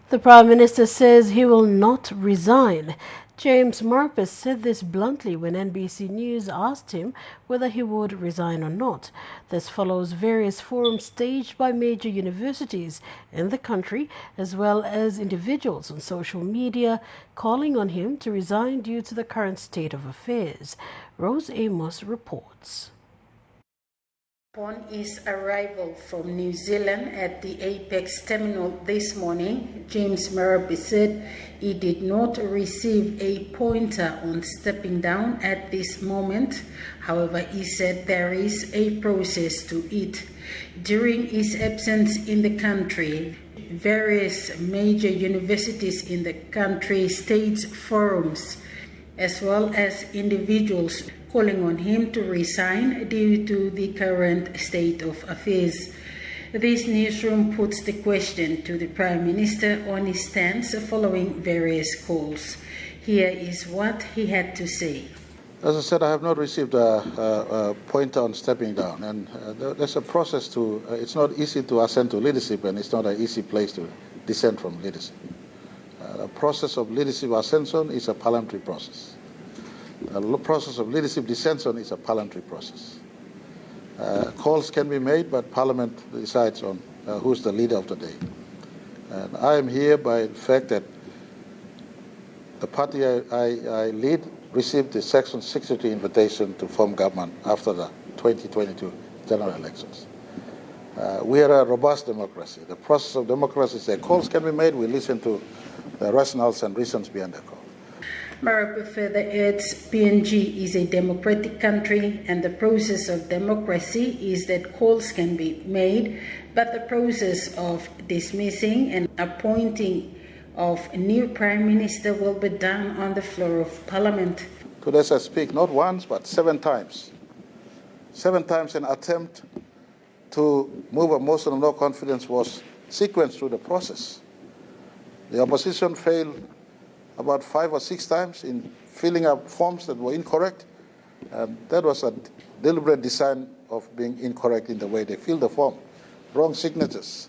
The Prime Minister says he will not resign. James Murphy said this bluntly when NBC News asked him whether he would resign or not. This follows various forums staged by major universities in the country, as well as individuals on social media calling on him to resign due to the current state of affairs. Rose Amos reports. Upon his arrival from New Zealand at the Apex terminal this morning, James Murphy said he did not receive a pointer on stepping down at this moment. However, he said there is a process to it. During his absence in the country, various major universities in the country staged forums, as well as individuals calling on him to resign due to the current state of affairs. This newsroom puts the question to the Prime Minister on his stance following various calls. Here is what he had to say. As I said, I have not received a pointer on stepping down, and there's a process to, it's not easy to ascend to leadership, and it's not an easy place to descend from leadership. The process of leadership ascension is a parliamentary process. The process of leadership descension is a parliamentary process. Calls can be made, but Parliament decides on who's the leader of the day. And I am here by the fact that the party I lead received the Section 63 invitation to form government after the 2022 general elections. We are a robust democracy. The process of democracy is that calls can be made. We listen to the rationales and reasons behind the call. Murphy further adds PNG is a democratic country, and the process of democracy is that calls can be made, but the process of dismissing and appointing of a new Prime Minister will be done on the floor of Parliament. Today I speak not once but 7 times. 7 times an attempt to move a motion of no confidence was sequenced through the process. The opposition failed about 5 or 6 times in filling up forms that were incorrect. That was a deliberate design of being incorrect in the way they filled the form. Wrong signatures,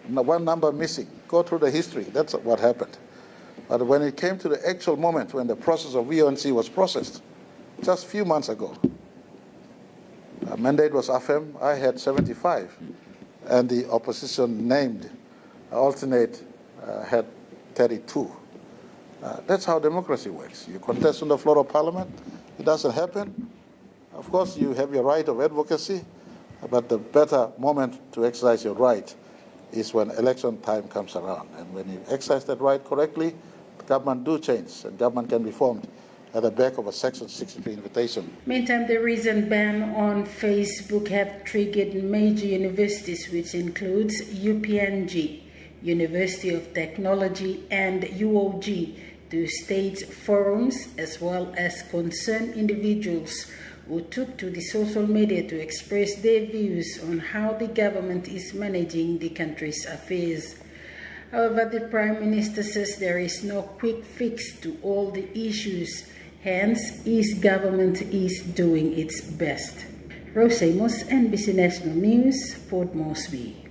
one number missing. Go through the history, that's what happened. But when it came to the actual moment when the process of VONC was processed, just a few months ago, a mandate was affirmed, I had 75, and the opposition named alternate had 32. That's how democracy works. You contest on the floor of Parliament, it doesn't happen. Of course, you have your right of advocacy, but the better moment to exercise your right is when election time comes around. And when you exercise that right correctly, government do change, and government can be formed at the back of a Section 63 invitation. Meantime, the recent ban on Facebook have triggered major universities, which includes UPNG, University of Technology, and UOG, to stage forums, as well as concerned individuals who took to the social media to express their views on how the government is managing the country's affairs. However, the Prime Minister says there is no quick fix to all the issues, hence his government is doing its best. Rose Amos, NBC National News, Port Moresby.